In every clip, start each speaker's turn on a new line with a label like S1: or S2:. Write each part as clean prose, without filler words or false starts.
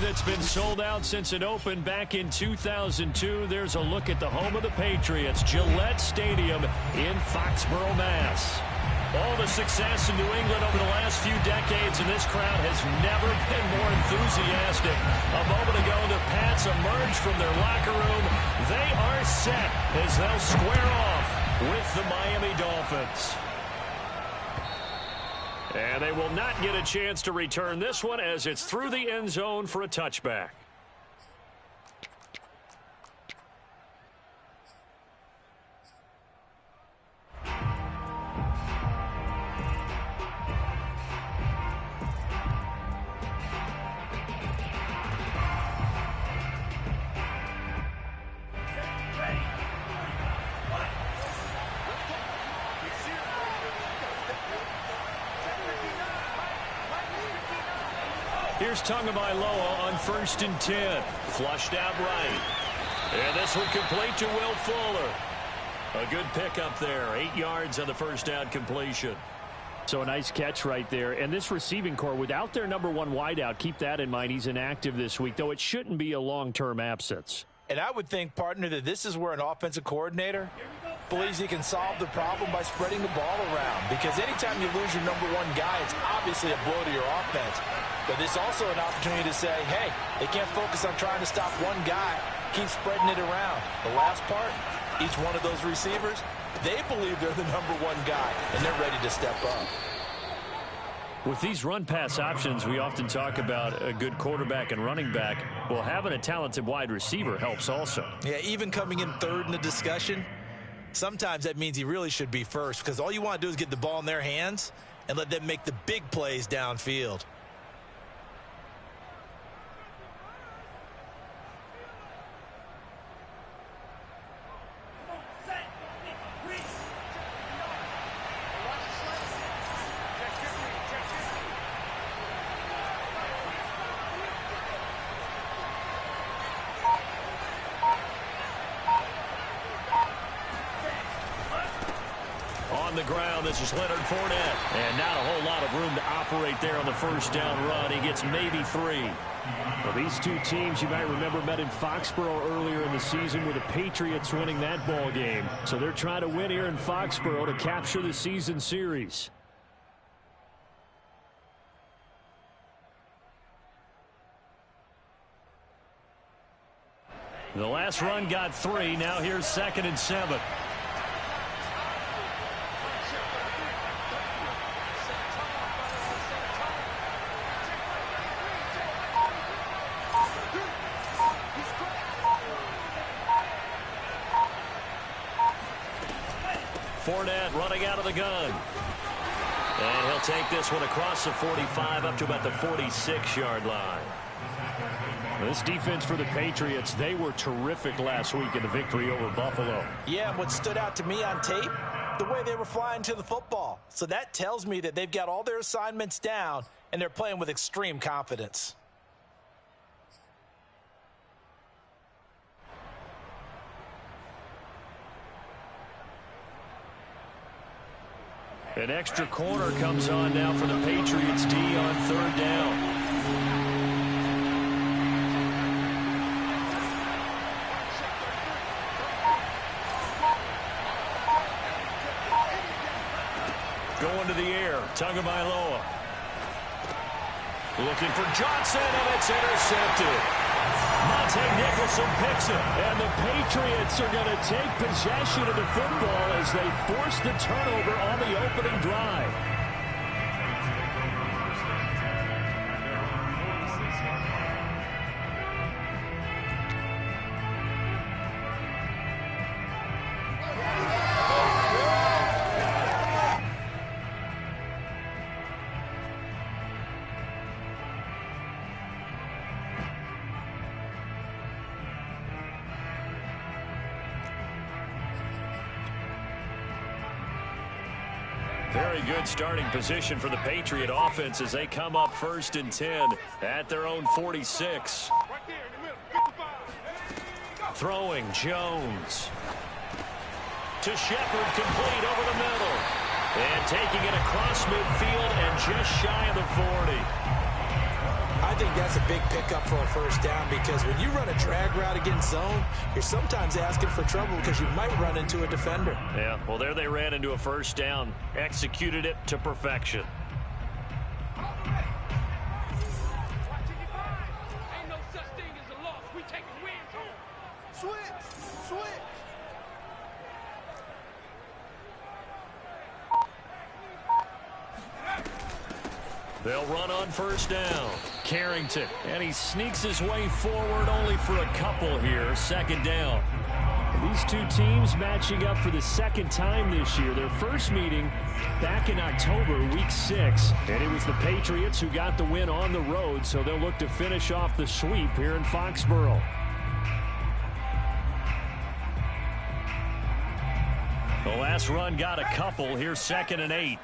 S1: that's been sold out since it opened back in 2002. There's a look at the home of the Patriots, Gillette Stadium in Foxborough, Mass. All the success in New England over the last few decades, and this crowd has never been more enthusiastic. A moment ago, the Pats emerged from their locker room. They are set as they'll square off with the Miami Dolphins. And they will not get a chance to return this one as it's through the end zone for a touchback. Here's Tagovailoa on 1st and 10. Flushed out right. And this one complete to Will Fuller. A good pickup there. 8 yards on the first down completion. So a nice catch right there. And this receiving core, without their number one wideout, keep that in mind. He's inactive this week, though it shouldn't be a long-term absence.
S2: And I would think, partner, that this is where an offensive coordinator believes he can solve the problem by spreading the ball around. Because anytime you lose your number one guy, it's obviously a blow to your offense. But it's also an opportunity to say, hey, they can't focus on trying to stop one guy. Keep spreading it around. The last part, each one of those receivers, they believe they're the number one guy, and they're ready to step up.
S1: With these run-pass options, we often talk about a good quarterback and running back. Well, having a talented wide receiver helps also.
S2: Yeah, even coming in third in the discussion, sometimes that means he really should be first, because all you want to do is get the ball in their hands and let them make the big plays downfield.
S1: The ground, this is Leonard Fournette, and not a whole lot of room to operate there on the first down run. He gets maybe 3. Well, these two teams, you might remember, met in Foxborough earlier in the season with the Patriots winning that ball game. So they're trying to win here in Foxborough to capture the season series. The last run got 3. Now here's 2nd and 7. Fournette running out of the gun. And he'll take this one across the 45 up to about the 46-yard line. This defense for the Patriots, they were terrific last week in the victory over Buffalo.
S2: Yeah, and what stood out to me on tape, the way they were flying to the football. So that tells me that they've got all their assignments down, and they're playing with extreme confidence.
S1: An extra corner comes on now for the Patriots D on 3rd down. Going to the air, Tagovailoa. Looking for Johnson, and it's intercepted. Nicholson picks it, and the Patriots are going to take possession of the football as they force the turnover on the opening drive. Very good starting position for the Patriot offense as they come up 1st and 10 at their own 46. Throwing Jones to Shepard, complete over the middle. And taking it across midfield and just shy of the 40.
S2: I I think that's a big pickup for a first down because when you run a drag route against zone, you're sometimes asking for trouble because you might run into a defender.
S1: Yeah, well, there they ran into a first down. Executed it to perfection. They'll run on first down. Carrington, and he sneaks his way forward only for a couple here. Second down. These two teams matching up for the second time this year. Their first meeting back in October, week 6. And it was the Patriots who got the win on the road, so they'll look to finish off the sweep here in Foxborough. The last run got a couple. Here's 2nd and 8.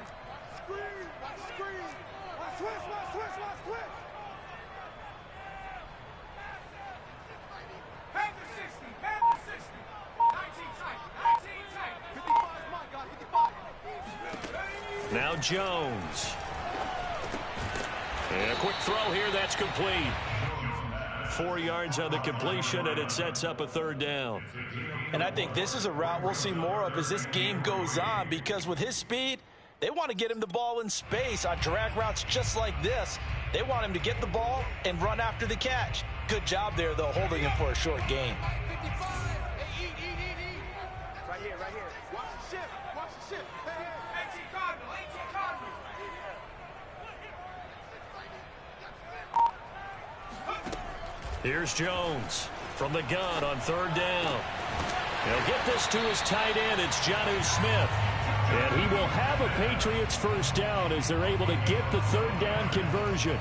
S1: Now Jones. And a quick throw here. That's complete. 4 yards on the completion, and it sets up a third down.
S2: And I think this is a route we'll see more of as this game goes on because with his speed, they want to get him the ball in space on drag routes just like this. They want him to get the ball and run after the catch. Good job there, though, holding him for a short gain.
S3: Right here. Watch the shift.
S1: Here's Jones from the gun on third down. He'll get this to his tight end. It's Jonnu Smith. And he will have a Patriots first down as they're able to get the third down conversion.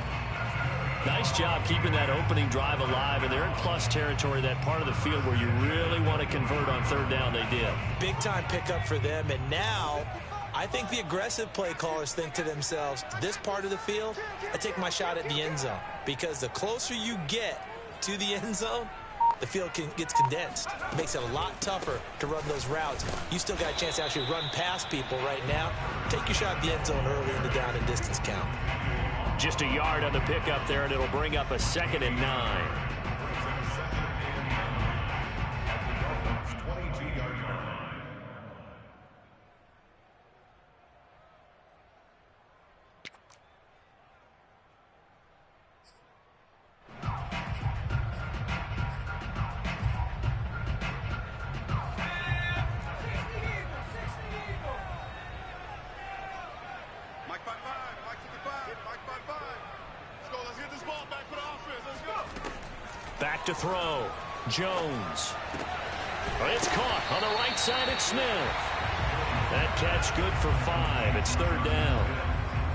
S1: Nice job keeping that opening drive alive, and they're in plus territory, that part of the field where you really want to convert on third down. They did.
S2: Big-time pickup for them, and now I think the aggressive play callers think to themselves, this part of the field, I take my shot at the end zone, because the closer you get to the end zone, the field gets condensed. It makes it a lot tougher to run those routes. You still got a chance to actually run past people right now. Take your shot at the end zone early in the down and distance count.
S1: Just a yard on the pickup there, and it'll bring up a 2nd and 9. Back to throw. Jones. It's caught on the right side. It's Smith. That catch good for 5. It's third down.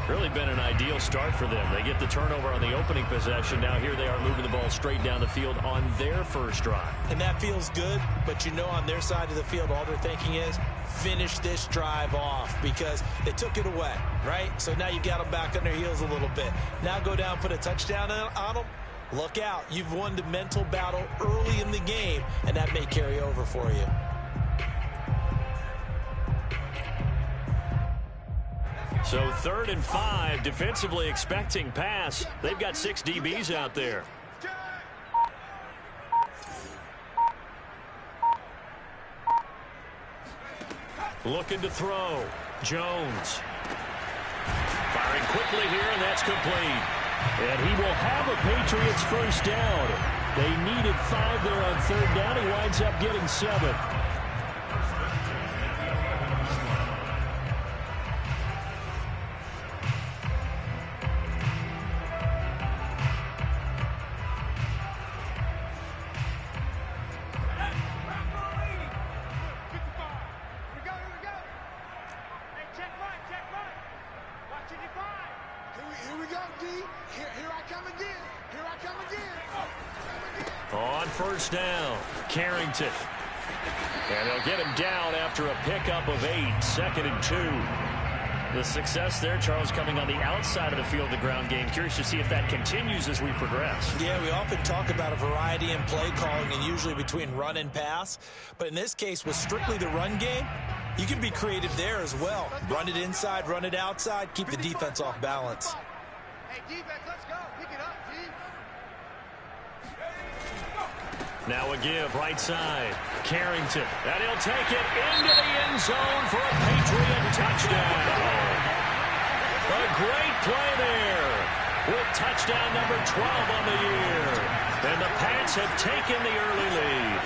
S1: Really been an ideal start for them. They get the turnover on the opening possession. Now here they are moving the ball straight down the field on their first drive.
S2: And that feels good, but you know on their side of the field all they're thinking is finish this drive off because they took it away, right? So now you got them back on their heels a little bit. Now go down, put a touchdown on them. Look out. You've won the mental battle early in the game, and that may carry over for you.
S1: So 3rd and 5, defensively expecting pass. They've got 6 DBs out there. Looking to throw. Jones. Firing quickly here, and that's complete. And he will have a Patriots first down. They needed 5 there on third down. He winds up getting 7. On first down, Carrington. And they'll get him down after a pickup of 8, 2nd and 2. The success there, Charles, coming on the outside of the field, the ground game. Curious to see if that continues as we progress.
S2: Yeah, we often talk about a variety in play calling and usually between run and pass. But in this case, with strictly the run game, you can be creative there as well. Run it inside, run it outside, keep the defense off balance.
S3: Hey, defense, let's go. Pick it up, team.
S1: Now a give, right side. Carrington, and he'll take it into the end zone for a Patriot touchdown. A great play there with touchdown number 12 on the year. And the Pats have taken the early lead.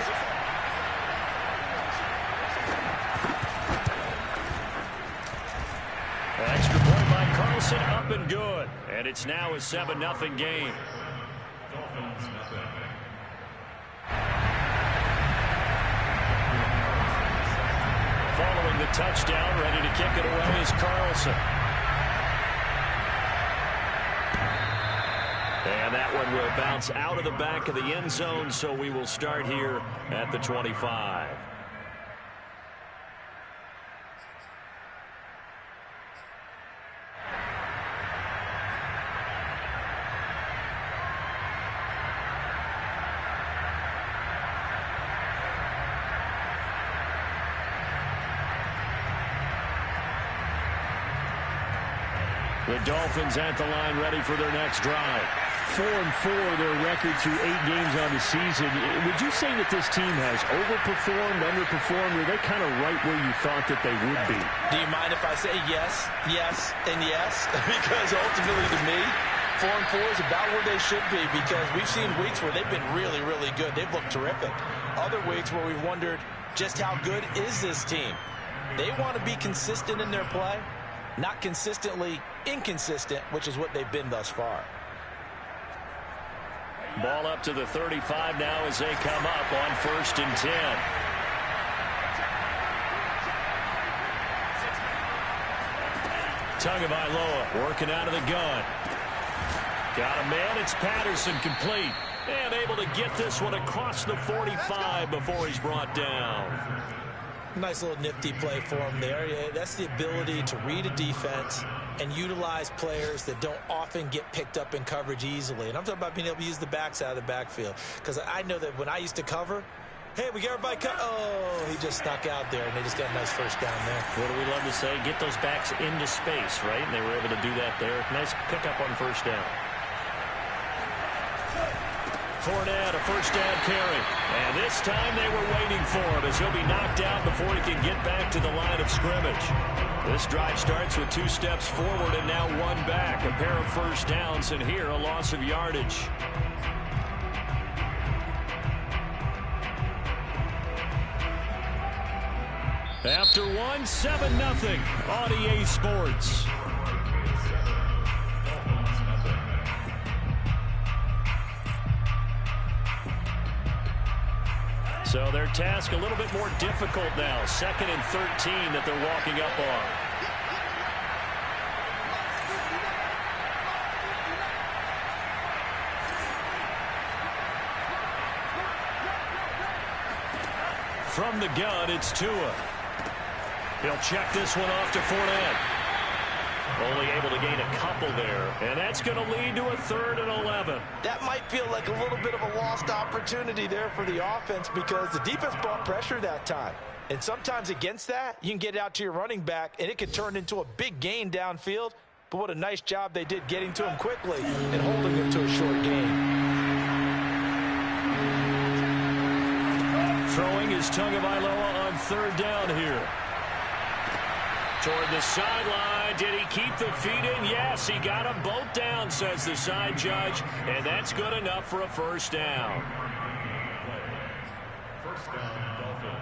S1: Extra point by Carlson, up and good. And it's now a 7-0 game. Following the touchdown, ready to kick it away is Carlson. And that one will bounce out of the back of the end zone, so we will start here at the 25. The Dolphins at the line, ready for their next drive.
S4: 4-4, their record through 8 games on the season. Would you say that this team has overperformed, underperformed, or are they kind of right where you thought that they would be?
S2: Do you mind if I say yes, yes, and yes? Because ultimately, to me, 4-4 is about where they should be, because we've seen weeks where they've been really, really good. They've looked terrific. Other weeks where we've wondered just how good is this team. They want to be consistent in their play, not consistently inconsistent, which is what they've been thus far.
S1: Ball up to the 35 now as they come up on 1st and 10. Tagovailoa working out of the gun. Got a man, it's Patterson, complete. And able to get this one across the 45 before he's brought down.
S2: Nice little nifty play for him there. Yeah, that's the ability to read a defense and utilize players that don't often get picked up in coverage easily. And I'm talking about being able to use the backs out of the backfield. Because I know that when I used to cover, hey, we got everybody cut. Oh, he just snuck out there, and they just got a nice first down there.
S1: What do we love to say? Get those backs into space, right? And they were able to do that there. Nice pickup on first down. Fournette, a first down carry. And this time they were waiting for him as he'll be knocked out before he can get back to the line of scrimmage. This drive starts with 2 steps forward and now 1 back. A pair of first downs, and here a loss of yardage. After 1, 7-0 on EA Sports. So their task a little bit more difficult now. 2nd and 13 that they're walking up on. From the gun, it's Tua. He'll check this one off to Fournette. Only able to gain a couple there. And that's going to lead to a 3rd and 11.
S2: That might feel like a little bit of a lost opportunity there for the offense, because the defense brought pressure that time. And sometimes against that, you can get it out to your running back, and it could turn into a big gain downfield. But what a nice job they did getting to him quickly and holding him to a short gain.
S1: Throwing is Tagovailoa on 3rd down here. Toward the sideline. Did he keep the feet in? Yes, he got them both down, says the side judge. And that's good enough for a first down.
S5: First down, Dolphins.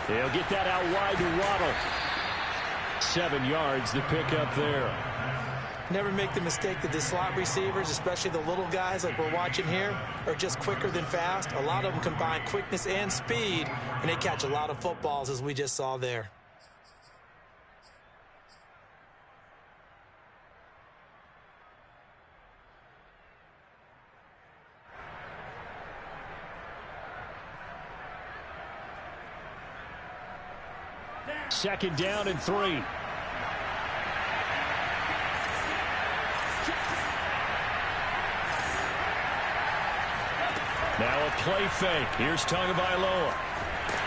S1: They'll get that out wide to Waddle. 7 yards, the pickup there.
S2: Never make the mistake that the slot receivers, especially the little guys like we're watching here, are just quicker than fast. A lot of them combine quickness and speed, and they catch a lot of footballs, as we just saw there.
S1: Second down and 3. Now a play fake. Here's Tagovailoa.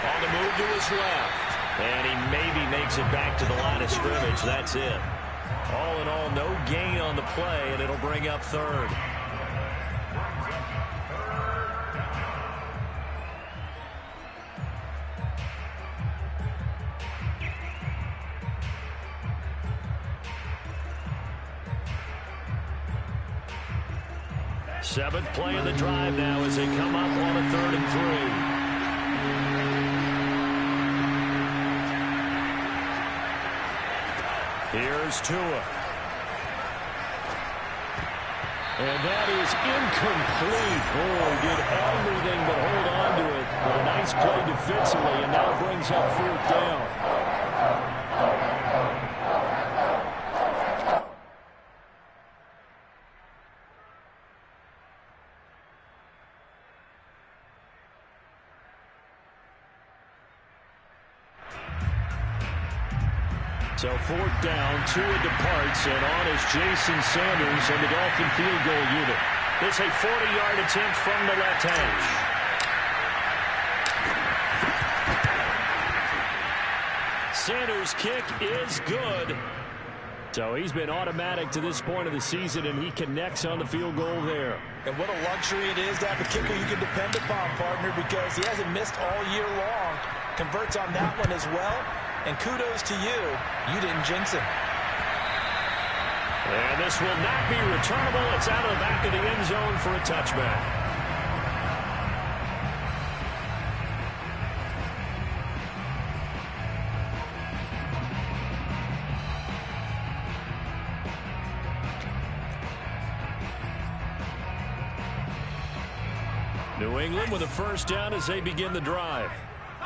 S1: On the move to his left. And he maybe makes it back to the line of scrimmage. That's it. All in all, no gain on the play, and it'll bring up third. Seventh play of the drive now as they come up on a 3rd and 3. Here's Tua. And that is incomplete. Oh, he did everything but hold on to it. But a nice play defensively, and now brings up 4th down. So 4th down, Tua departs, and on is Jason Sanders and the Dolphin field goal unit. This a 40-yard attempt from the left hash. Sanders' kick is good. So he's been automatic to this point of the season, and he connects on the field goal there.
S2: And what a luxury it is to have a kicker you can depend upon, partner, because he hasn't missed all year long. Converts on that one as well. And kudos to you. You didn't jinx him.
S1: And this will not be returnable. It's out of the back of the end zone for a touchback. New England with a 1st down as they begin the drive.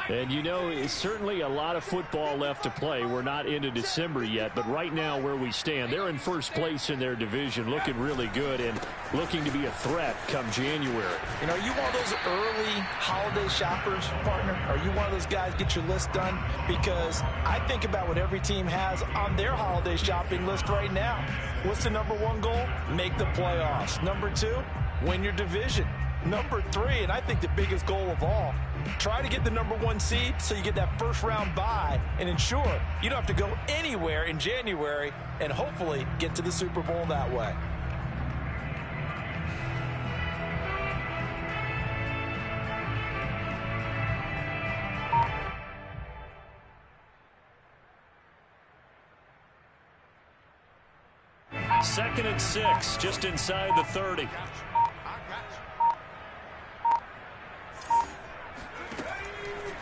S1: And, you know, it's certainly a lot of football left to play. We're not into December yet, but right now where we stand, they're in 1st place in their division, looking really good and looking to be a threat come January.
S2: You know, are you one of those early holiday shoppers, partner? Are you one of those guys get your list done? Because I think about what every team has on their holiday shopping list right now. What's the #1 goal? Make the playoffs. #2, win your division. #3, and I think the biggest goal of all, try to get the #1 seed so you get that 1st round bye and ensure you don't have to go anywhere in January and hopefully get to the Super Bowl that way.
S1: Second and 6, just inside the 30.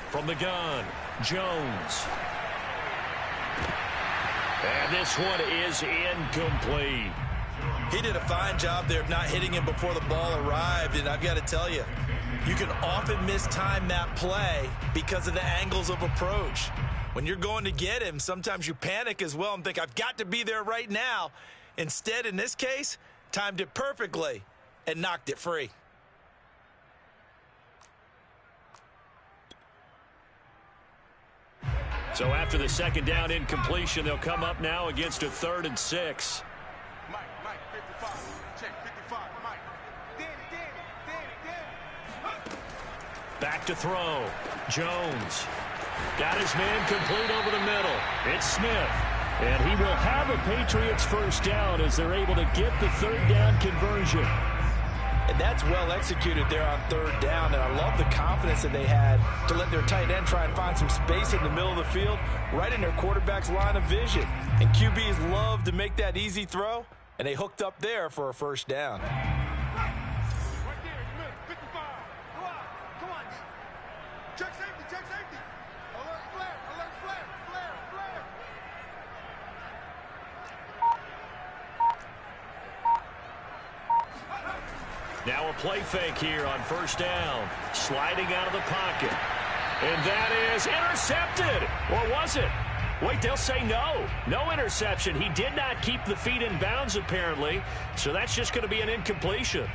S1: From the gun, Jones. And this one is incomplete.
S2: He did a fine job there of not hitting him before the ball arrived, and I've got to tell you, you can often mistime that play because of the angles of approach. When you're going to get him, sometimes you panic as well and think, I've got to be there right now. Instead, in this case, timed it perfectly and knocked it free.
S1: So after the 2nd down incompletion, they'll come up now against a 3rd and 6.
S3: Mike, 55. Check 55, Mike. Danny.
S1: Back to throw. Jones. Got his man complete over the middle. It's Smith. And he will have a Patriots 1st down as they're able to get the 3rd down conversion.
S2: And that's well executed there on 3rd down. And I love the confidence that they had to let their tight end try and find some space in the middle of the field, right in their quarterback's line of vision. And QBs love to make that easy throw, and they hooked up there for a 1st down.
S3: Right there in the middle. 55. Go out. Come on. Check safety. Alert flare.
S1: Now a play fake here on 1st down. Sliding out of the pocket. And that is intercepted. Or was it? Wait, they'll say no. No interception. He did not keep the feet in bounds, apparently. So that's just going to be an incompletion.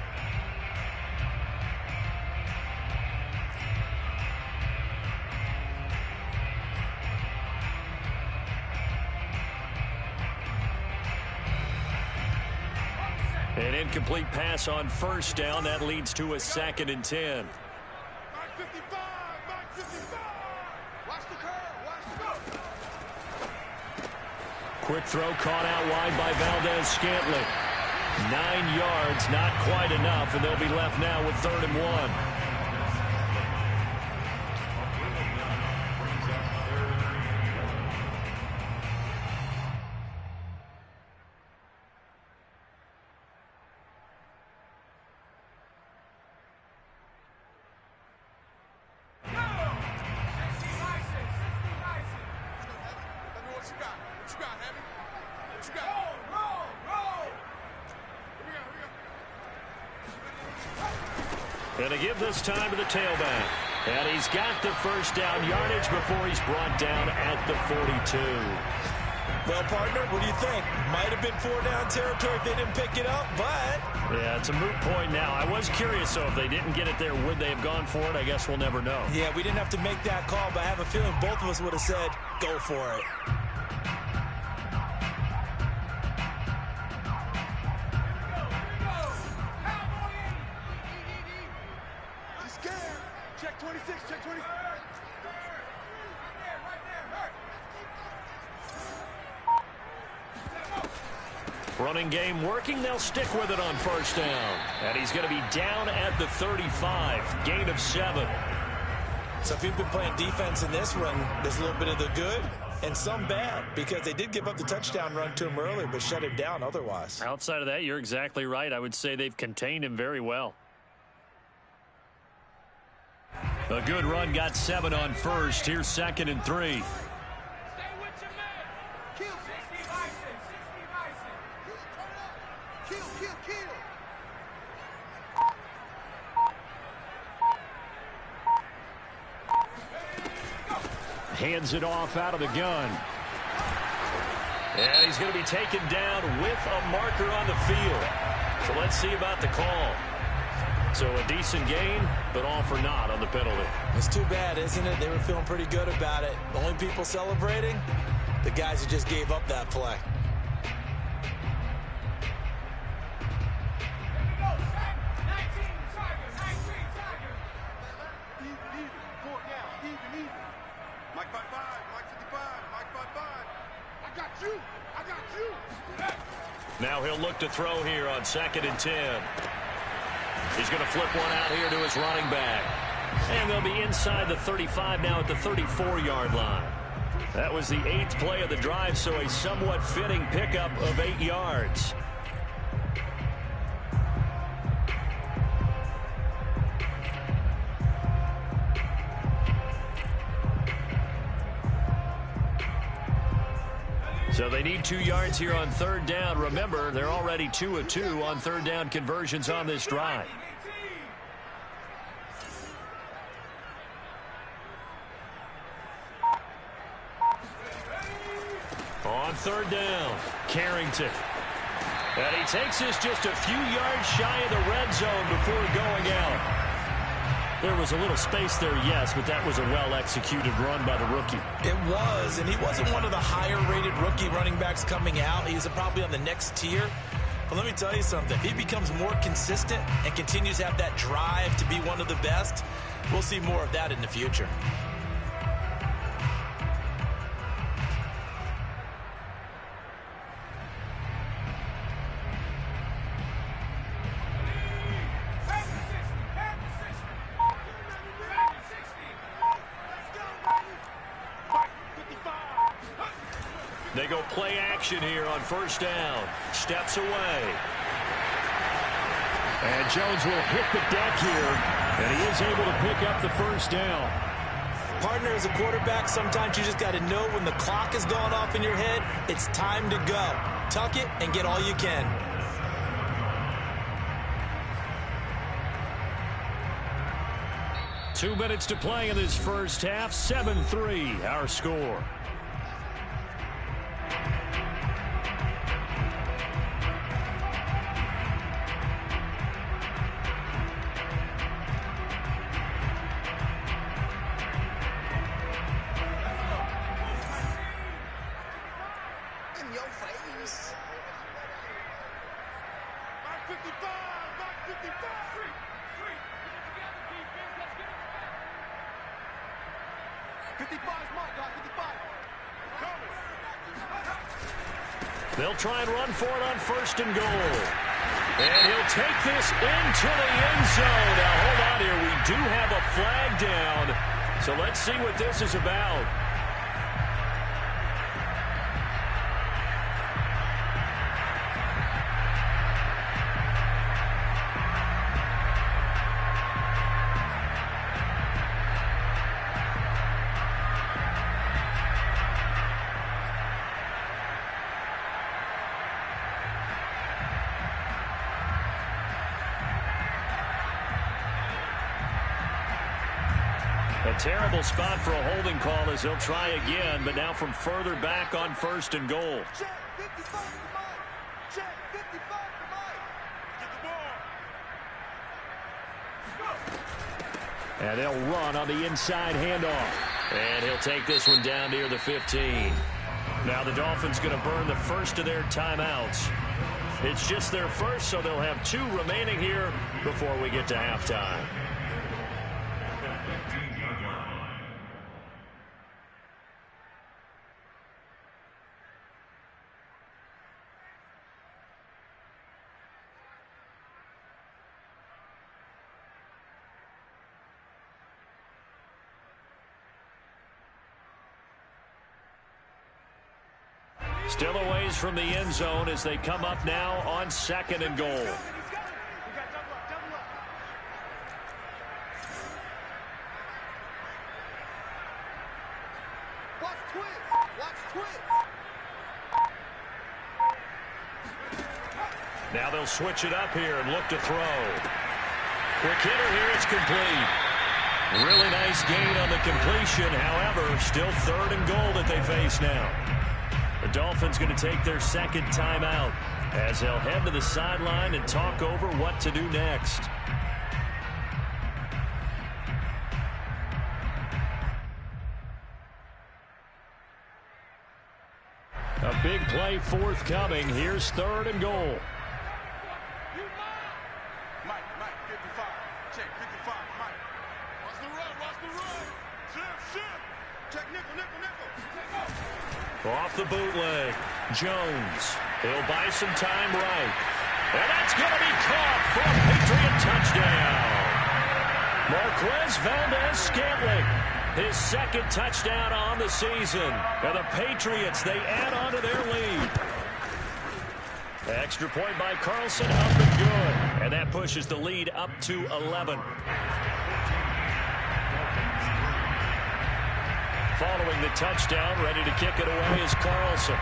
S1: An incomplete pass on first down. That leads to a 2nd and 10.
S3: Mike 55, Mike 55. Watch the curve, watch the curve.
S1: Quick throw caught out wide by Valdez-Scantling. 9 yards, not quite enough, and they'll be left now with 3rd and 1. And to give this time to the tailback. And he's got the first down yardage before he's brought down at the 42.
S2: Well, partner, what do you think? Might have been 4-down territory if they didn't pick it up, but...
S1: Yeah, it's a moot point now. I was curious, so if they didn't get it there, would they have gone for it? I guess we'll never know.
S2: Yeah, we didn't have to make that call, but I have a feeling both of us would have said, go for it.
S3: Check 26, check 26.
S1: Running game working. They'll stick with it on first down. And he's going to be down at the 35. Gain of 7.
S2: So if you've been playing defense in this one, there's a little bit of the good and some bad, because they did give up the touchdown run to him earlier, but shut him down otherwise.
S1: Outside of that, you're exactly right. I would say they've contained him very well. A good run, got 7 on first. Here's 2nd and 3. Hands it off out of the gun. And he's going to be taken down with a marker on the field. So let's see about the call. So a decent gain, but all for naught on the penalty.
S2: It's too bad, isn't it? They were feeling pretty good about it. The only people celebrating, the guys who just gave up that play.
S3: Mike 55, Mike 55, Mike 55. I got you. I got you.
S1: Now he'll look to throw here on 2nd and 10. He's going to flip one out here to his running back. And they'll be inside the 35 now at the 34-yard line. That was the 8th play of the drive, so a somewhat fitting pickup of 8 yards. So they need 2 yards here on 3rd down. Remember, they're already 2 of 2 on 3rd down conversions on this drive. On 3rd down, Carrington. And he takes this just a few yards shy of the red zone before going out. There was a little space there, yes, but that was a well-executed run by the rookie.
S2: It was, and he wasn't one of the higher-rated rookie running backs coming out. He's probably on the next tier. But let me tell you something. If he becomes more consistent and continues to have that drive to be one of the best, we'll see more of that in the future.
S1: They go play action here on first down. Steps away. And Jones will hit the deck here, and he is able to pick up the first down.
S2: Partner, as a quarterback, sometimes you just got to know when the clock is going off in your head, it's time to go. Tuck it and get all you can.
S1: Two minutes to play in this first half. 7-3, our score.
S3: In your face. 55, not 55. 55 is mine, guys. 55.
S1: They'll try and run for it on 1st and goal. And he'll take this into the end zone. Now, hold on here. We do have a flag down. So let's see what this is about. A terrible spot for a holding call as he'll try again, but now from further back on 1st and goal.
S3: Check 55 for Mike. Check 55 for Mike. Get the ball.
S1: And they'll run on the inside handoff. And he'll take this one down near the 15. Now the Dolphins going to burn the first of their timeouts. It's just their first, so they'll have 2 remaining here before we get to halftime. Still a ways from the end zone as they come up now on 2nd and goal.
S3: We got double up, double up. Watch twist. Watch twist.
S1: Now they'll switch it up here and look to throw. Quick hitter here, it's complete. Really nice gain on the completion. However, still 3rd and goal that they face now. The Dolphins going to take their 2nd timeout as they'll head to the sideline and talk over what to do next. A big play forthcoming. Here's 3rd and goal.
S3: Mike, 55. Check 55, Mike. Watch the run, watch the run. Shift. Check nickel.
S1: Off the bootleg. Jones. He'll buy some time right. And that's going to be caught for a Patriot touchdown. Marquez Valdez-Scantling. His 2nd touchdown on the season. And the Patriots, they add on to their lead. Extra point by Carlson, up and good. And that pushes the lead up to 11. Following the touchdown, ready to kick it away is Carlson.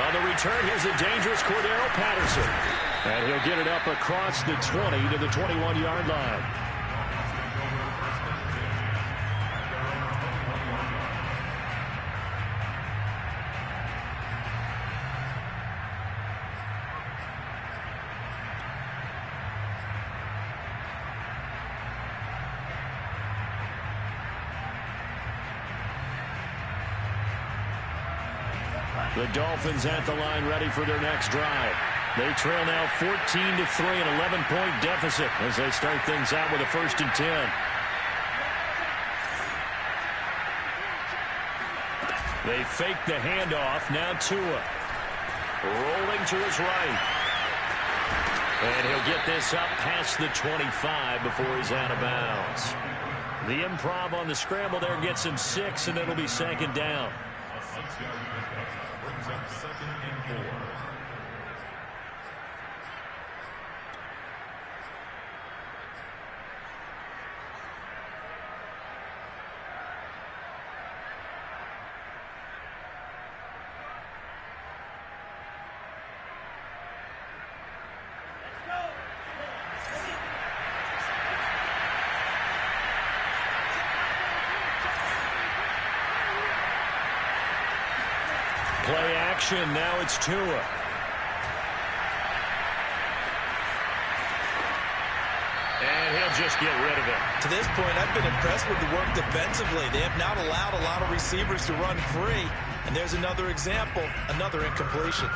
S1: On the return, here's a dangerous Cordero Patterson. And he'll get it up across the 20 to the 21-yard line. The Dolphins at the line ready for their next drive. They trail now 14-3, an 11-point deficit as they start things out with a 1st and 10. They fake the handoff. Now Tua rolling to his right. And he'll get this up past the 25 before he's out of bounds. The improv on the scramble there gets him 6, and it'll be 2nd down.
S5: A 6-yard pickup brings up 2nd and 4.
S1: Play action. Now it's Tua. And he'll just get rid of it.
S2: To this point, I've been impressed with the work defensively. They have not allowed a lot of receivers to run free. And there's another example, another incompletion.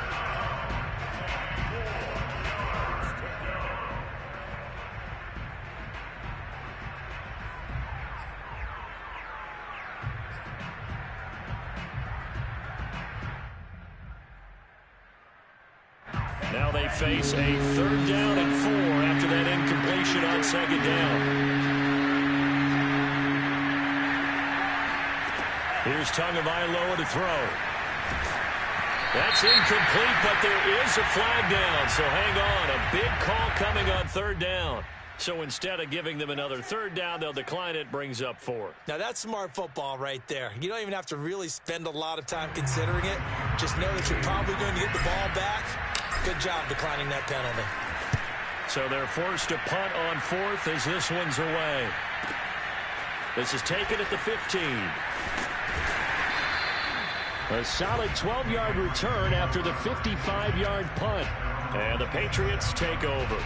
S1: face a 3rd down and 4 after that incompletion on 2nd down. Here's Tagovailoa to throw. That's incomplete, but there is a flag down, so hang on. A big call coming on 3rd down. So instead of giving them another 3rd down, they'll decline it, brings up 4.
S2: Now, that's smart football right there. You don't even have to really spend a lot of time considering it. Just know that you're probably going to get the ball back. Good job declining that penalty.
S1: So they're forced to punt on 4th as this one's away. This is taken at the 15. A solid 12-yard return after the 55-yard punt. And the Patriots take over.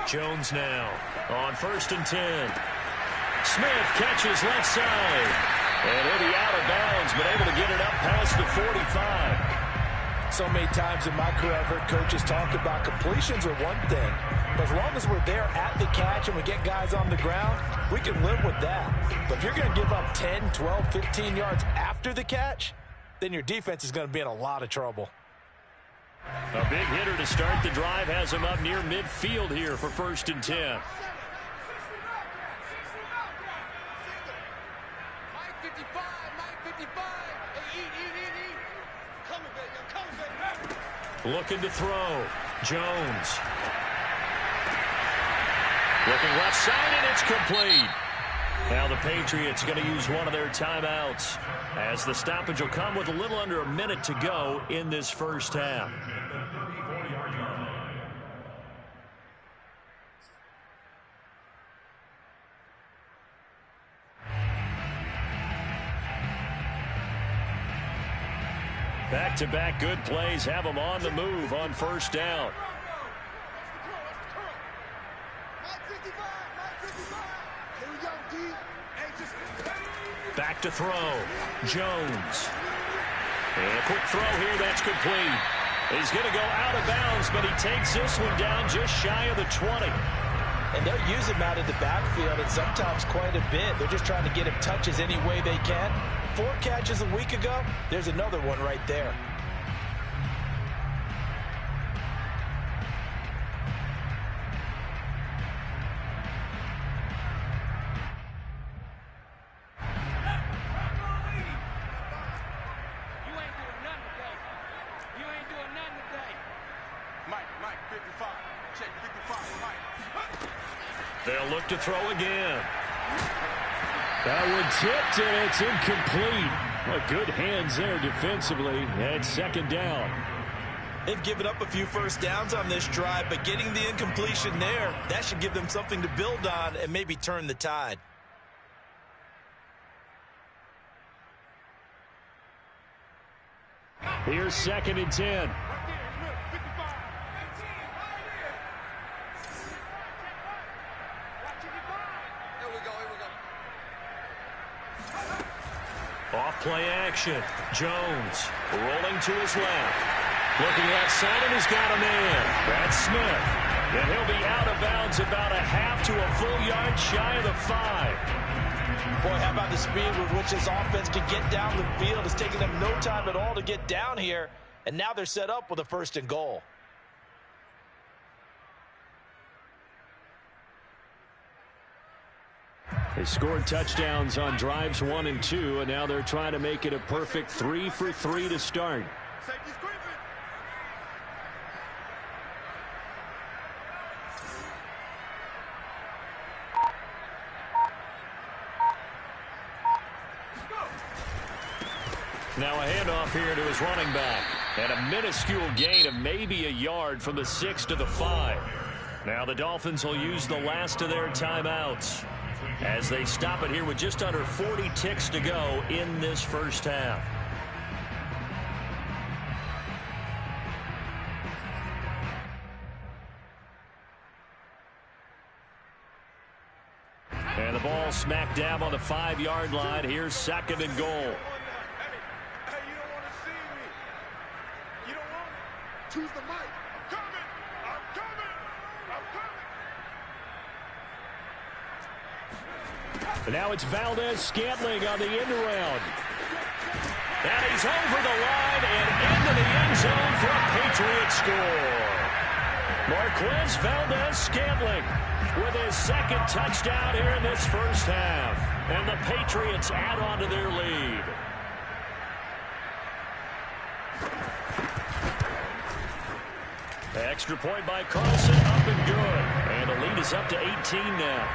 S1: Jones now on 1st and 10. Smith catches left side. And he'll be out of bounds, but able to get it up past the 45.
S2: So many times in my career, I've heard coaches talk about completions are one thing. But as long as we're there at the catch and we get guys on the ground, we can live with that. But if you're going to give up 10, 12, 15 yards after the catch, then your defense is going to be in a lot of trouble.
S1: A big hitter to start the drive has him up near midfield here for 1st and 10. Looking to throw. Jones. Looking left side, and it's complete. Now the Patriots going to use one of their timeouts as the stoppage will come with a little under a minute to go in this first half. Back-to-back good plays have them on the move on 1st down. Back to throw. Jones. And a quick throw here, that's complete. He's going to go out of bounds, but he takes this one down just shy of the 20.
S2: And they'll use him out of the backfield, and sometimes quite a bit. They're just trying to get him touches any way they can. 4 catches a week ago, there's another one right there.
S1: They'll look to throw again.
S4: That one tipped, and it's incomplete. Well, good hands there defensively, and 2nd down.
S2: They've given up a few first downs on this drive, but getting the incompletion there, that should give them something to build on and maybe turn the tide.
S4: Here's 2nd and 10.
S1: Off play action. Jones rolling to his left. Looking left side, and he's got a man. That's Smith. And he'll be out of bounds about a half to a full yard shy of the 5.
S2: Boy, how about the speed with which this offense can get down the field? It's taking them no time at all to get down here, and now they're set up with a 1st and goal.
S4: They scored touchdowns on drives 1 and 2, and now they're trying to make it a perfect 3 for 3 to start.
S3: Safety's creeping.
S1: Now a handoff here to his running back. And a minuscule gain of maybe a yard from the 6 to the 5. Now the Dolphins will use the last of their timeouts as they stop it here with just under 40 ticks to go in this first half. the ball smack dab on the 5-yard line. Here's 2nd and goal.
S3: Hey, you don't want to see me. You don't want it. Choose the mic. I'm coming. I'm coming. I'm coming.
S4: And now it's Valdez-Scantling on the end around.
S1: And he's over the line and into the end zone for a Patriot score. Marquez Valdez-Scantling with his 2nd touchdown here in this first half. And the Patriots add on to their lead. The extra point by Carlson, up and good. And the lead is up to 18 now.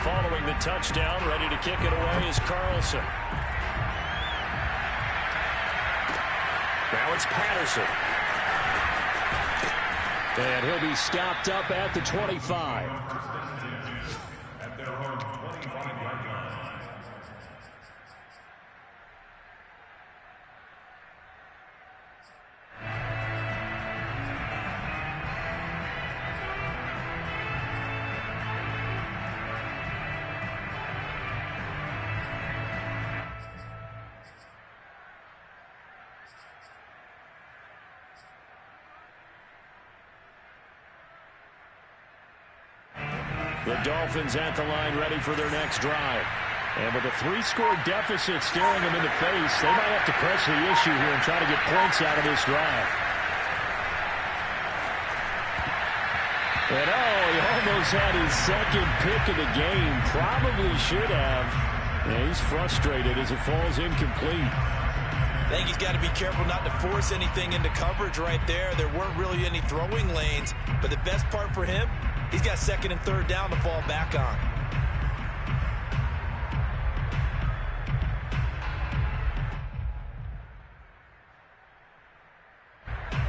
S1: Following the touchdown, ready to kick it away is Carlson. Now it's Patterson.
S4: And he'll be stopped up at the 25.
S5: At their own 25-yard line.
S1: The Dolphins at the line, ready for their next drive.
S4: And with a 3-score deficit staring them in the face, they might have to press the issue here and try to get points out of this drive. And he almost had his 2nd pick of the game. Probably should have. And he's frustrated as it falls incomplete.
S2: I think he's got to be careful not to force anything into coverage right there. There weren't really any throwing lanes, but the best part for him, he's got 2nd and 3rd down to fall back on.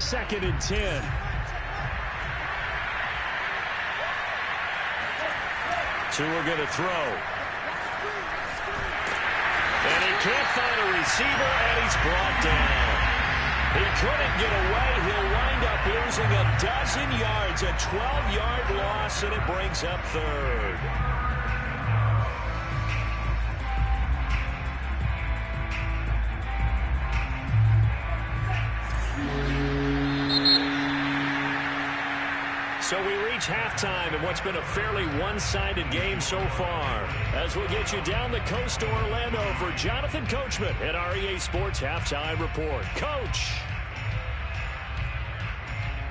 S4: Second and 10.
S1: Tua going to throw. And he can't find a receiver, and he's brought down. He couldn't get away. He'll wind up losing a dozen yards, a 12-yard loss, and it brings up 3rd. So we reach halftime in what's been a fairly one-sided game so far. As we'll get you down the coast to Orlando for Jonathan Coachman at our EA Sports Halftime Report. Coach.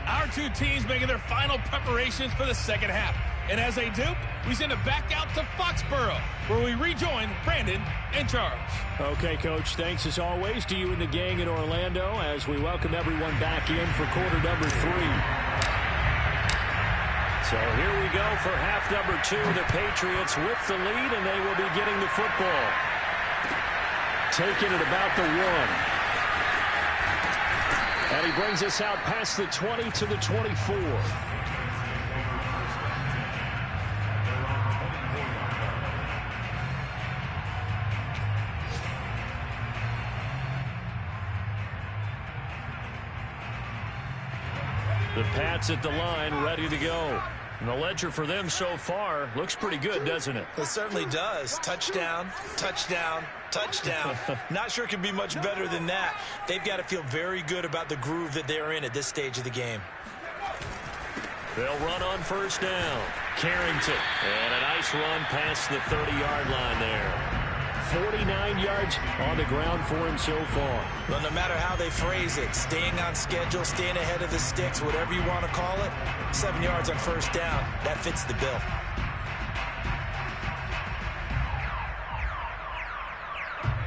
S6: Our two teams making their final preparations for the second half. And as they do, we send it back out to Foxborough, where we rejoin Brandon and Charles.
S4: Okay, Coach, thanks as always to you and the gang in Orlando as we welcome everyone back in for quarter number 3.
S1: So here we go for half number 2. The Patriots with the lead, and they will be getting the football.
S4: Taking it about the 1. And he brings us out past the 20 to the 24.
S1: The Pats at the line, ready to go. And the ledger for them so far looks pretty good, doesn't it?
S2: It certainly does. Touchdown, touchdown, touchdown. Not sure it can be much better than that. They've got to feel very good about the groove that they're in at this stage of the game.
S1: They'll run on first down. Carrington. And a nice run past the 30-yard line there.
S4: 49 yards on the ground for him so far.
S2: Well, no matter how they phrase it, staying on schedule, staying ahead of the sticks, whatever you want to call it, 7 yards on first down, that fits the bill.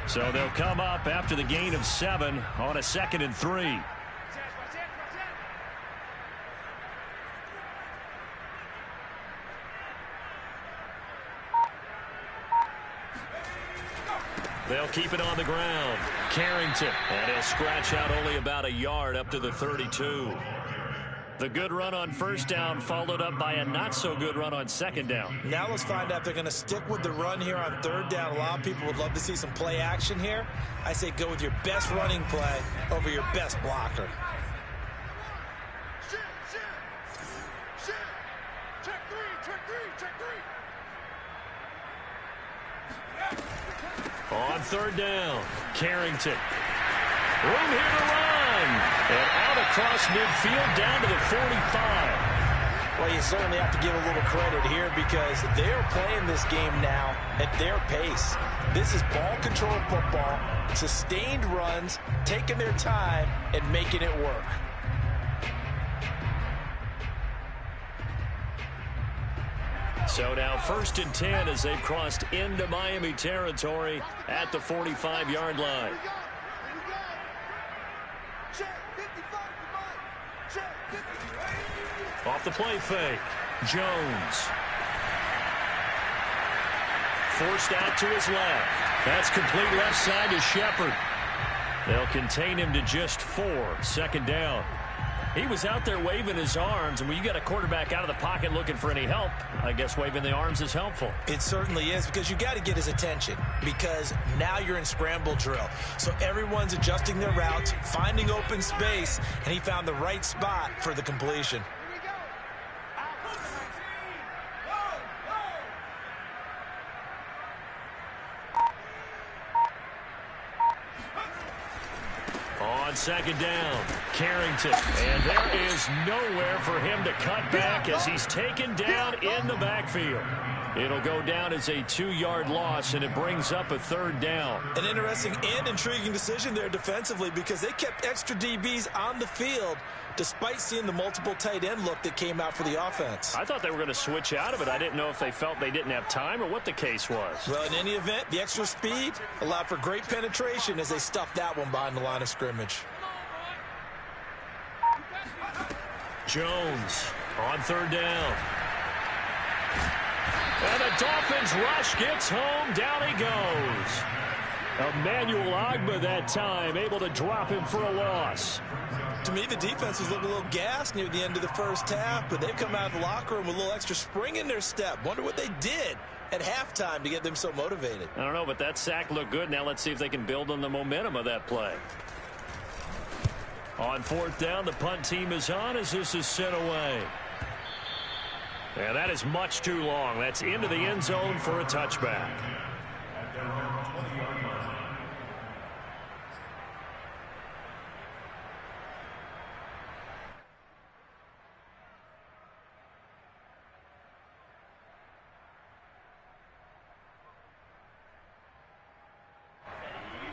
S1: So they'll come up after the gain of 7 on a 2nd and 3. They'll keep it on the ground. Carrington. And he'll scratch out only about a yard up to the 32. The good run on first down followed up by a not-so-good run on second down.
S2: Now let's find out if they're going to stick with the run here on third down. A lot of people would love to see some play action here. I say go with your best running play over your best blocker.
S3: Shift, shift, shift. Check three.
S1: On third down, Carrington. Room here to run. And out across midfield down to the 45.
S2: Well, you certainly have to give a little credit here because they're playing this game now at their pace. This is ball control football, sustained runs, taking their time and making it work.
S1: So now 1st and 10 as they've crossed into Miami territory at the 45-yard line. Off the play fake, Jones. Forced out to his left. That's complete left side to Shepard. They'll contain him to just 4. 2nd down. He was out there waving his arms, and when you got a quarterback out of the pocket looking for any help, I guess waving the arms is helpful.
S2: It certainly is, because you got to get his attention, because now you're in scramble drill. So everyone's adjusting their routes, finding open space, and he found the right spot for the completion.
S1: On 2nd down, Carrington. And there is nowhere for him to cut back as he's taken down in the backfield. It'll go down as a 2-yard loss, and it brings up a 3rd down.
S2: An interesting and intriguing decision there defensively because they kept extra DBs on the field despite seeing the multiple tight end look that came out for the offense.
S1: I thought they were going to switch out of it. I didn't know if they felt they didn't have time or what the case was.
S2: Well, in any event, the extra speed allowed for great penetration as they stuffed that one behind the line of scrimmage.
S1: Jones on 3rd down. And the Dolphins rush gets home. Down he goes. Emmanuel Ogbah that time able to drop him for a loss.
S2: To me, the defense was looking a little gassed near the end of the first half, but they've come out of the locker room with a little extra spring in their step. Wonder what they did at halftime to get them so motivated.
S1: I don't know, but that sack looked good. Now let's see if they can build on the momentum of that play. On 4th down, the punt team is on as this is sent away. And that is much too long. That's into the end zone for a touchback.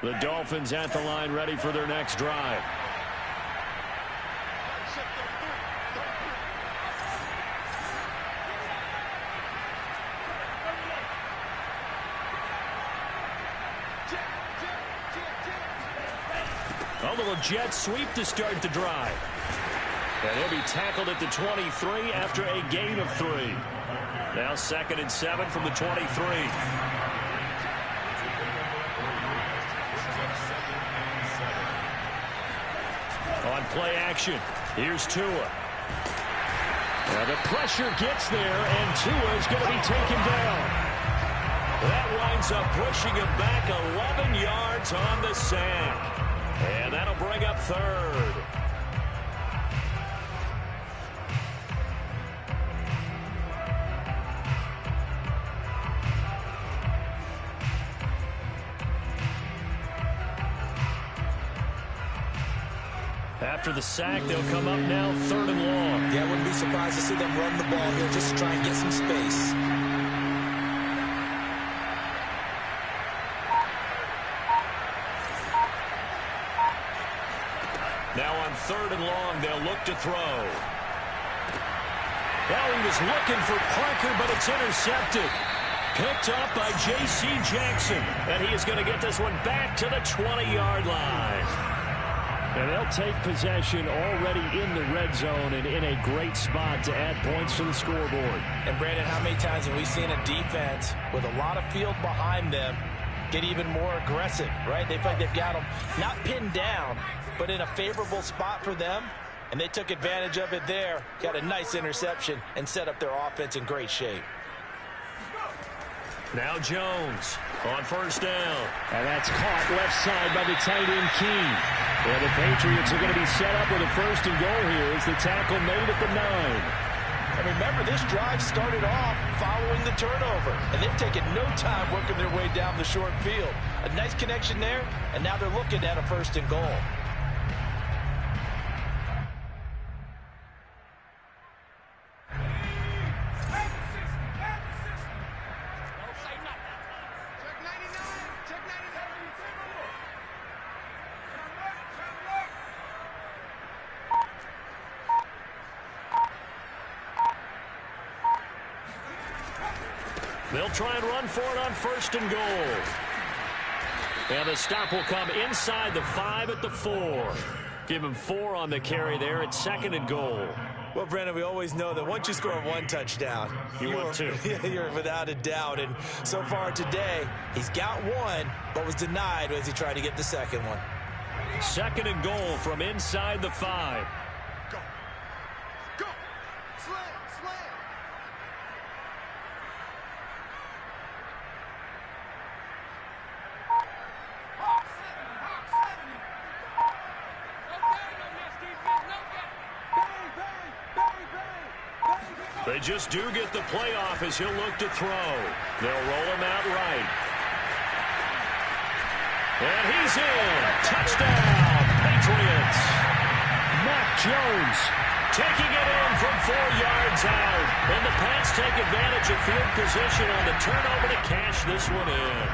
S1: The Dolphins at the line ready for their next drive. A little jet sweep to start the drive. And he'll be tackled at the 23 after a gain of 3. Now 2nd and 7 from the 23. On play action, here's Tua. Now the pressure gets there, and Tua is going to be taken down. That winds up pushing him back 11 yards on the sack. And that'll bring up 3rd. After the sack, they'll come up now 3rd and long.
S2: Yeah, I wouldn't be surprised to see them run the ball here just to try and get some space.
S1: Now on 3rd and long, they'll look to throw. Well, he was looking for Parker, but it's intercepted. Picked up by J.C. Jackson. And he is going to get this one back to the 20-yard line. And they'll take possession already in the red zone and in a great spot to add points to the scoreboard.
S2: And, Brandon, how many times have we seen a defense with a lot of field behind them get even more aggressive, right? They feel like they've got them not pinned down, but in a favorable spot for them, and they took advantage of it there, got a nice interception, and set up their offense in great shape.
S1: Now Jones on 1st down.
S4: And that's caught left side by the tight end King. And the Patriots are going to be set up with a 1st and goal here as the tackle made at the 9.
S2: And remember, this drive started off following the turnover, and they've taken no time working their way down the short field. A nice connection there, and now they're looking at a 1st and goal.
S1: They'll try and run for it on 1st and goal. And the stop will come inside the 5 at the 4. Give him 4 on the carry there at 2nd and goal.
S2: Well, Brandon, we always know that once you score 1 touchdown,
S1: you want 2.
S2: You're without a doubt. And so far today, he's got 1, but was denied as he tried to get the 2nd one.
S1: 2nd and goal from inside the 5.
S3: Go. Go. Slam. Slam.
S1: They just do get the playoff as he'll look to throw. They'll roll him out right. And he's in. Touchdown, Patriots.
S4: Mac Jones
S1: taking it in from 4 yards out. And the Pats take advantage of field position on the turnover to cash this one in.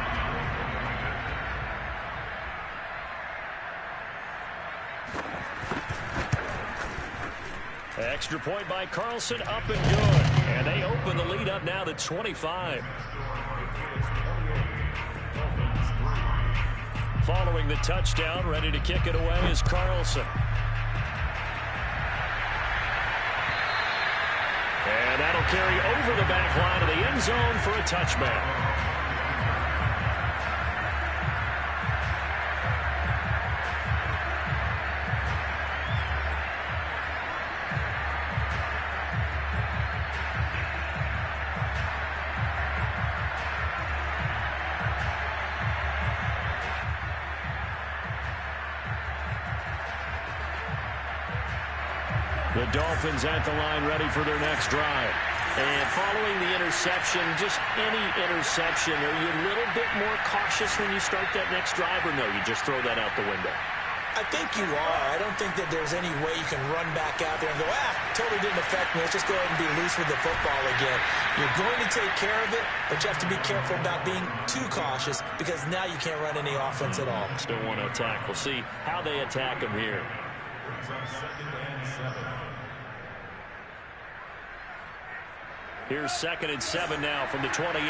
S1: Extra point by Carlson, up and good. And they open the lead up now to 25. Following the touchdown, ready to kick it away is Carlson. And that'll carry over the back line of the end zone for a touchback. The Dolphins at the line ready for their next drive. And following the interception, just any interception, are you a little bit more cautious when you start that next drive, or no, you just throw that out the window?
S2: I think you are. I don't think that there's any way you can run back out there and go, totally didn't affect me. Let's just go ahead and be loose with the football again. You're going to take care of it, but you have to be careful about being too cautious because now you can't run any offense at all.
S1: Still want to attack. We'll see how they attack him here. Here's 2nd and 7 now from the 28.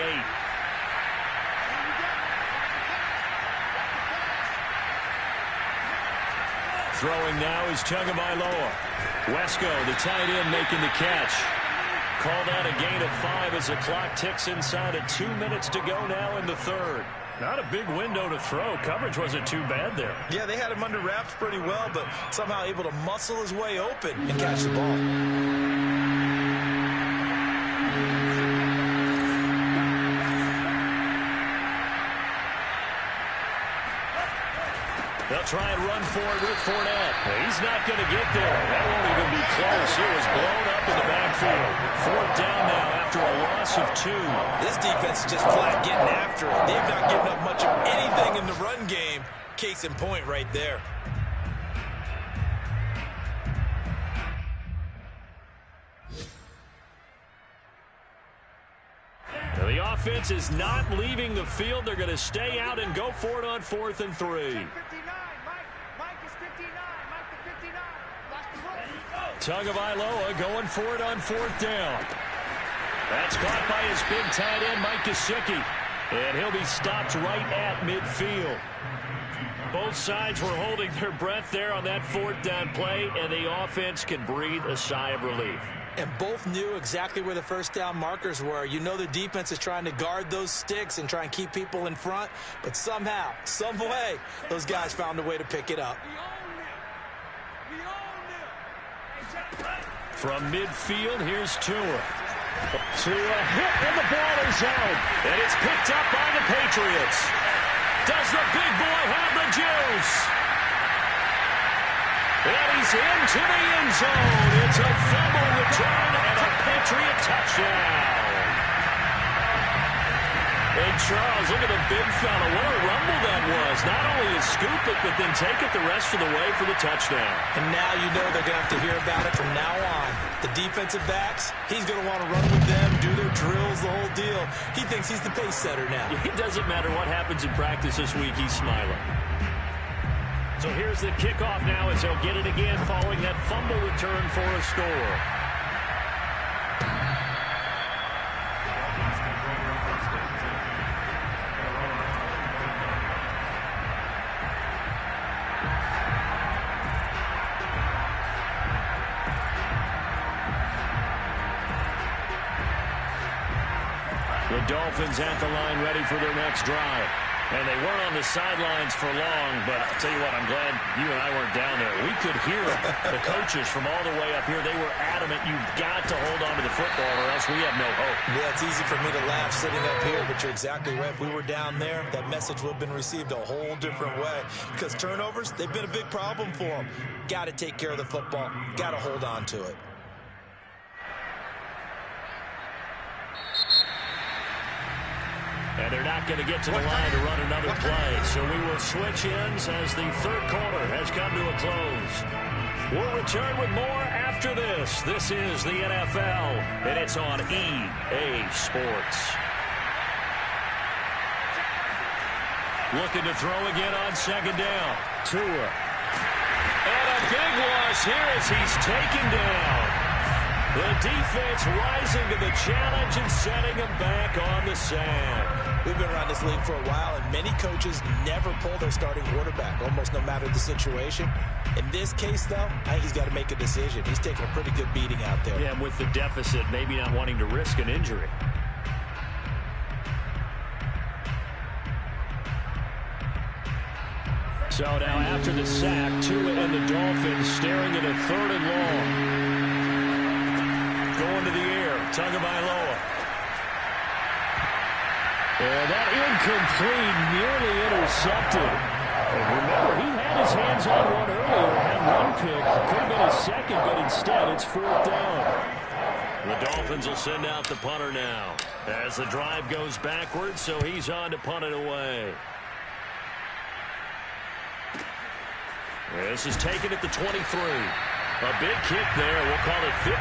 S1: Throwing now is Tagovailoa. Wesco, the tight end, making the catch. Called out a gain of 5 as the clock ticks inside of 2 minutes to go now in the 3rd. Not a big window to throw. Coverage wasn't too bad there.
S2: Yeah, they had him under wraps pretty well, but somehow able to muscle his way open and catch the ball.
S1: They'll try and run for it with Fournette. He's not going to get there. That won't even be close. It was blown up in the backfield. 4th down now after a loss of 2.
S2: This defense is just flat getting after it. They've not given up much of anything in the run game. Case in point right there.
S1: Now the offense is not leaving the field. They're going to stay out and go for it on 4th and 3. Tagovailoa going for it on 4th down. That's caught by his big tight end, Mike Gesicki. And he'll be stopped right at midfield. Both sides were holding their breath there on that 4th down play, and the offense can breathe a sigh of relief.
S2: And both knew exactly where the 1st down markers were. You know the defense is trying to guard those sticks and try and keep people in front. But somehow, some way, those guys found a way to pick it up.
S1: From midfield, here's Tua. Tua hit, and the ball is out. And it's picked up by the Patriots. Does the big boy have the juice? And he's into the end zone. It's a fumble return and a pitch Patriot touchdown. And Charles, look at the big fella. What a rumble that was. Not only to scoop it, but then take it the rest of the way for the touchdown.
S2: And now you know they're going to have to hear about it from now on. The defensive backs, he's going to want to run with them, do their drills, the whole deal. He thinks he's the pace setter now.
S1: It doesn't matter what happens in practice this week. He's smiling. So here's the kickoff now as he'll get it again following that fumble return for a score. The Dolphins at the line ready for their next drive. And they weren't on the sidelines for long, but I'll tell you what, I'm glad you and I weren't down there. We could hear the coaches from all the way up here. They were adamant, you've got to hold on to the football or else we have no hope.
S2: Yeah, it's easy for me to laugh sitting up here, but you're exactly right. If we were down there, that message would have been received a whole different way. Because turnovers, they've been a big problem for them. Got to take care of the football. Got to hold on to it.
S1: And they're not going to get to the line to run another play. So we will switch ends as the third quarter has come to a close. We'll return with more after this. This is the NFL, and it's on EA Sports. Looking to throw again on second down. Tua. And a big loss here as he's taken down. The defense rising to the challenge and setting him back on the sand.
S2: We've been around this league for a while, and many coaches never pull their starting quarterback, almost no matter the situation. In this case, though, I think he's got to make a decision. He's taking a pretty good beating out there.
S1: Yeah, and with the deficit, maybe not wanting to risk an injury. So now after the sack, Tua and the Dolphins staring at a third and long. Going to the air, Tagovailoa.
S4: And that incomplete, nearly intercepted. And remember, he had his hands on one earlier, had one pick. Could have been a second, but instead it's fourth down.
S1: The Dolphins will send out the punter now as the drive goes backwards, so he's on to punt it away. This is taken at the 23. A big kick there. We'll call it 50.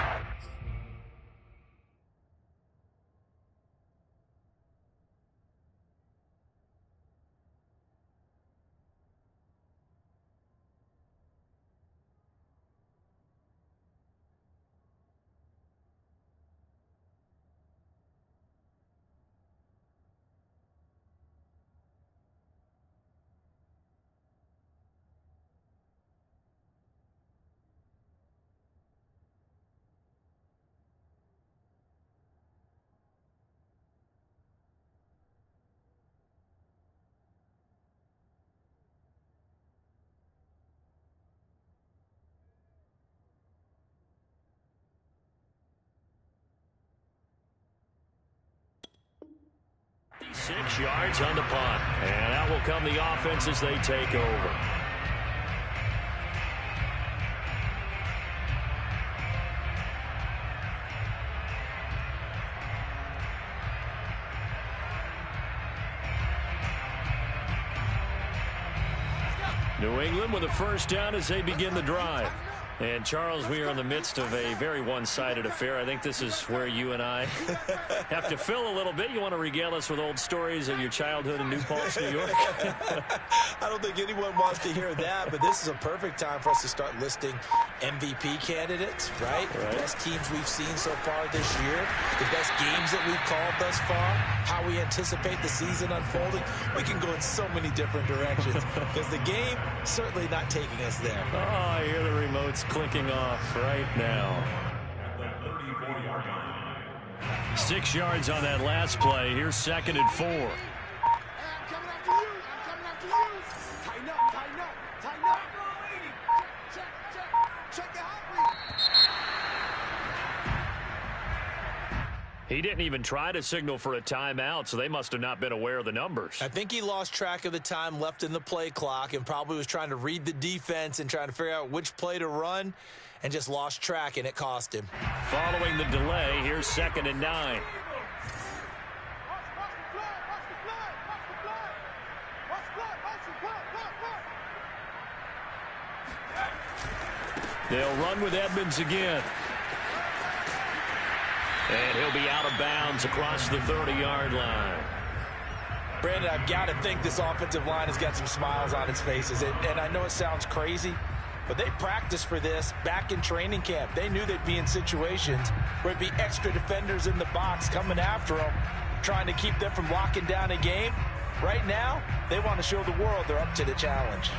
S1: Six yards on the punt. And out will come the offense as they take over. New England with a first down as they begin the drive. And, Charles, we are in the midst of a very one-sided affair. I think this is where you and I have to fill a little bit. You want to regale us with old stories of your childhood in New Paltz, New York?
S2: I don't think anyone wants to hear that, but this is a perfect time for us to start listing MVP candidates, right? The best teams we've seen so far this year, the best games that we've called thus far, how we anticipate the season unfolding. We can go in so many different directions because the game certainly not taking us there.
S1: Oh, I hear the remotes clicking off right now. 6 yards on that last play. Here's second and 4.
S3: I'm coming after you. I'm coming after you. Tighten up, tighten up, tighten up. Check the heart rate.
S1: He didn't even try to signal for a timeout, so they must have not been aware of the numbers.
S2: I think he lost track of the time left in the play clock and probably was trying to read the defense and trying to figure out which play to run and just lost track, and it cost him.
S1: Following the delay, here's 2nd and 9. They'll run with Edmonds again. And he'll be out of bounds across the 30-yard line.
S2: Brandon, I've got to think this offensive line has got some smiles on its faces. And I know it sounds crazy, but they practiced for this back in training camp. They knew they'd be in situations where it'd be extra defenders in the box coming after them, trying to keep them from locking down a game. Right now, they want to show the world they're up to the challenge.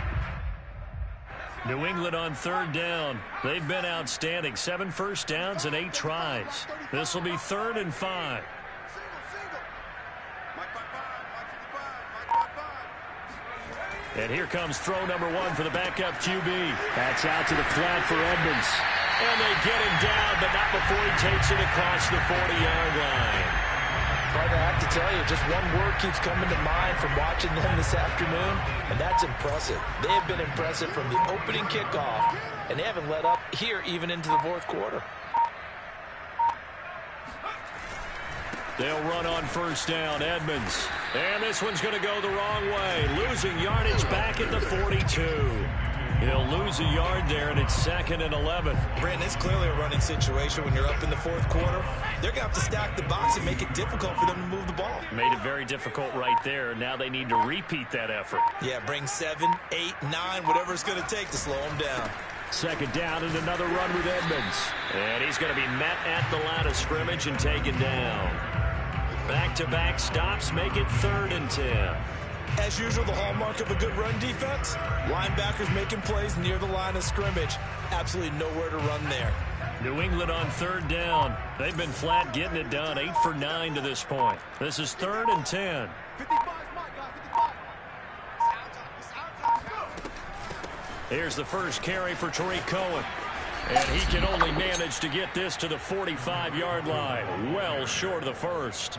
S1: New England on 3rd down. They've been outstanding. 7 first downs and 8 tries. This will be 3rd and 5. And here comes throw number 1 for the backup QB.
S4: That's out to the flat for Edmonds.
S1: And they get him down, but not before he takes it across the 40-yard line.
S2: Partner, I have to tell you, just one word keeps coming to mind from watching them this afternoon, and that's impressive. They have been impressive from the opening kickoff, and they haven't let up here even into the 4th quarter.
S1: They'll run on 1st down, Edmonds. And this one's going to go the wrong way. Losing yardage back at the 42. He'll lose a yard there, and it's 2nd and 11.
S2: Brandon, it's clearly a running situation when you're up in the 4th quarter. They're going to have to stack the box and make it difficult for them to move the ball.
S1: Made it very difficult right there. Now they need to repeat that effort.
S2: Yeah, bring 7, 8, 9, whatever it's going to take to slow them down.
S4: 2nd down and another run with Edmonds.
S1: And he's going to be met at the line of scrimmage and taken down. Back-to-back stops make it 3rd and 10.
S2: As usual, the hallmark of a good run defense, linebackers making plays near the line of scrimmage. Absolutely nowhere to run there.
S1: New England on 3rd down. They've been flat getting it done, 8 for 9 to this point. This is 3rd and 10.
S3: 55, guys, 55.
S1: Here's the first carry for Tariq Cohen. And he can only manage to get this to the 45-yard line. Well short of the first.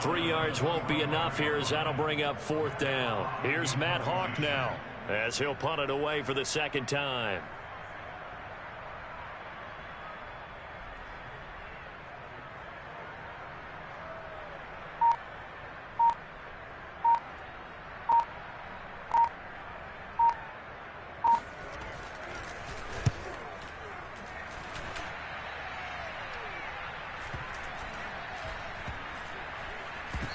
S1: 3 yards won't be enough here as that'll bring up 4th down. Here's Matt Hawk now as he'll punt it away for the 2nd time.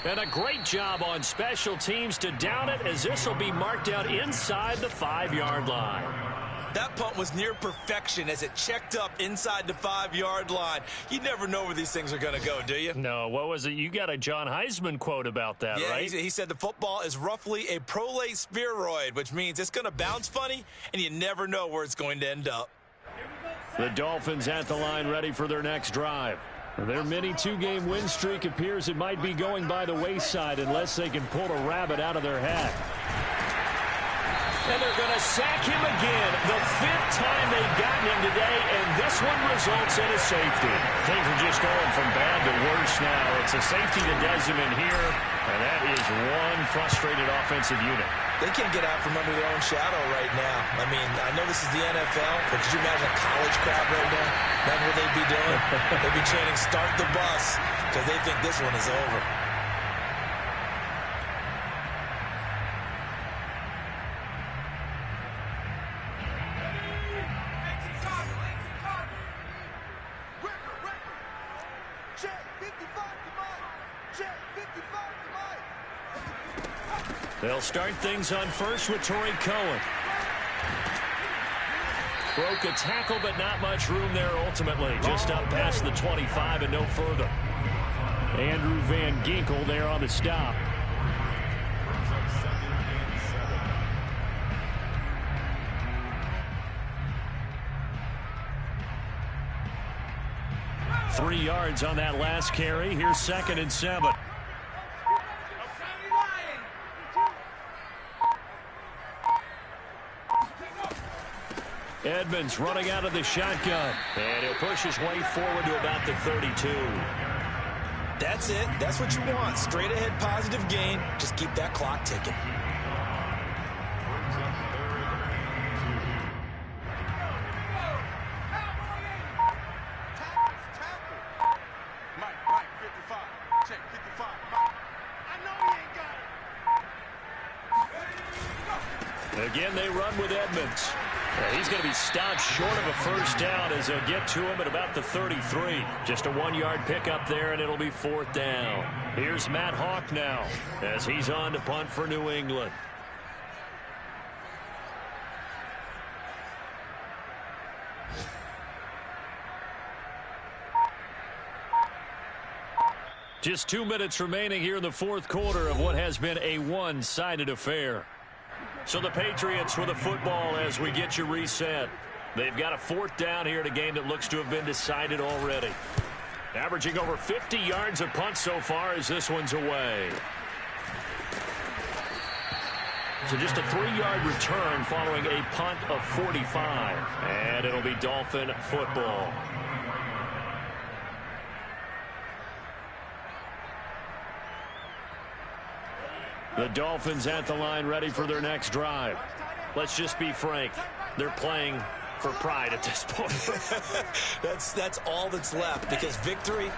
S1: And a great job on special teams to down it, as this will be marked out inside the 5-yard line.
S2: That punt was near perfection as it checked up inside the 5-yard line. You never know where these things are going to go, do you?
S1: No, what was it? You got a John Heisman quote about that,
S2: yeah,
S1: right?
S2: He said the football is roughly a prolate spheroid, which means it's going to bounce funny, and you never know where it's going to end up.
S1: The Dolphins at the line ready for their next drive.
S4: Their mini 2-game win streak appears it might be going by the wayside unless they can pull a rabbit out of their hat.
S1: And they're going to sack him again. The 5th time they've gotten him today, and this one results in a safety. Things are just going from bad to worse now. It's a safety that does him in here, and that is one frustrated offensive unit.
S2: They can't get out from under their own shadow right now. I mean, I know this is the NFL, but could you imagine a college crowd right now? Imagine what they'd be doing. They'd be chanting, "Start the bus," because they think this one is over.
S1: They'll start things on first with Tariq Cohen. Broke a tackle, but not much room there ultimately. Just up past the 25 and no further.
S4: Andrew Van Ginkel there on the stop.
S1: Three yards on that last carry. Here's 2nd and 7. Edmonds running out of the shotgun. And he'll push his way forward to about the 32.
S2: That's it. That's what you want. Straight ahead positive gain. Just keep that clock ticking.
S3: Mike, 55. Check, 55. Mike. I know he ain't got it.
S1: Again, they run with Edmonds. He's going to be stopped short of a first down as they'll get to him at about the 33. Just a 1-yard pickup there, and it'll be 4th down. Here's Matt Hawk now as he's on to punt for New England. Just 2 minutes remaining here in the fourth quarter of what has been a one-sided affair. So the Patriots with the football as we get you reset. They've got a 4th down here in a game that looks to have been decided already. Averaging over 50 yards of punt so far as this one's away. So just a 3-yard return following a punt of 45. And it'll be Dolphin football. The Dolphins at the line ready for their next drive. Let's just be frank. They're playing for pride at this point.
S2: That's all that's left because victory,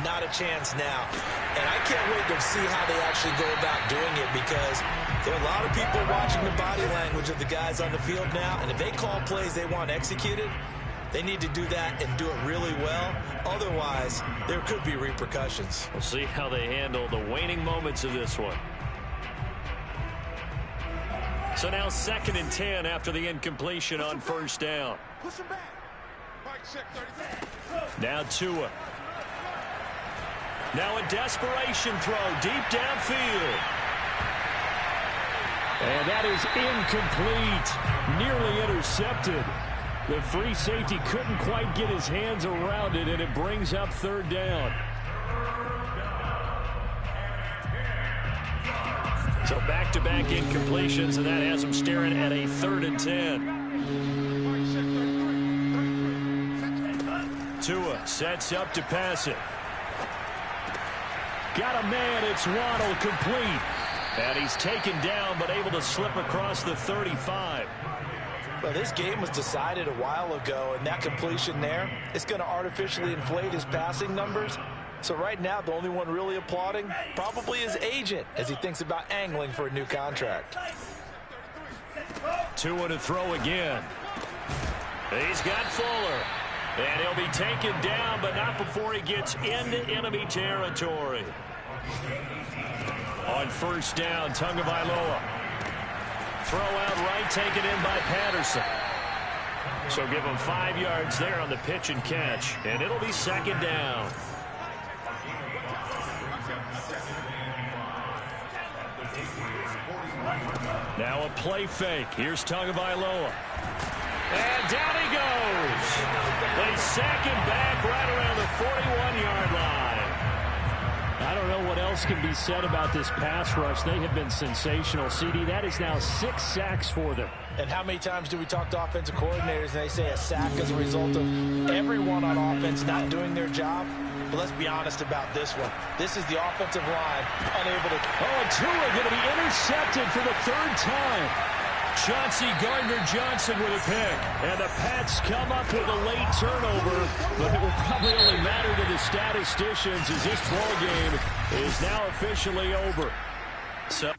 S2: not a chance now. And I can't wait to see how they actually go about doing it because there are a lot of people watching the body language of the guys on the field now. And if they call plays they want executed, they need to do that and do it really well. Otherwise, there could be repercussions.
S1: We'll see how they handle the waning moments of this one. So now 2nd and 10 after the incompletion on first down.
S3: Push him back. Mike, check 33.
S1: Now Tua. Now a desperation throw deep downfield.
S4: And that is incomplete. Nearly intercepted. The free safety couldn't quite get his hands around it, and it brings up 3rd down.
S1: So back-to-back incompletions, and that has them staring at a 3rd and 10. Tua sets up to pass it. Got a man, it's Waddle, complete. And he's taken down, but able to slip across the 35.
S2: Well, this game was decided a while ago, and that completion there is going to artificially inflate his passing numbers. So right now, the only one really applauding probably his agent as he thinks about angling for a new contract.
S1: Tua to throw again. He's got Fuller. And he'll be taken down, but not before he gets into enemy territory. On first down, Tagovailoa. Throw out right, taken in by Patterson. So give him 5 yards there on the pitch and catch. And it'll be 2nd down. Now a play fake. Here's Tagovailoa. And down he goes. They sack him back right around the 41-yard line.
S4: I don't know what else can be said about this pass rush. They have been sensational. CD, that is now 6 sacks for them.
S2: And how many times do we talk to offensive coordinators and they say a sack as a result of everyone on offense not doing their job? But let's be honest about this one. This is the offensive line unable to...
S4: Oh, and Tua going to be intercepted for the 3rd time.
S1: Chauncey Gardner-Johnson with a pick. And the Pats come up with a late turnover, but it will probably only matter to the statisticians as this ball game is now officially over. So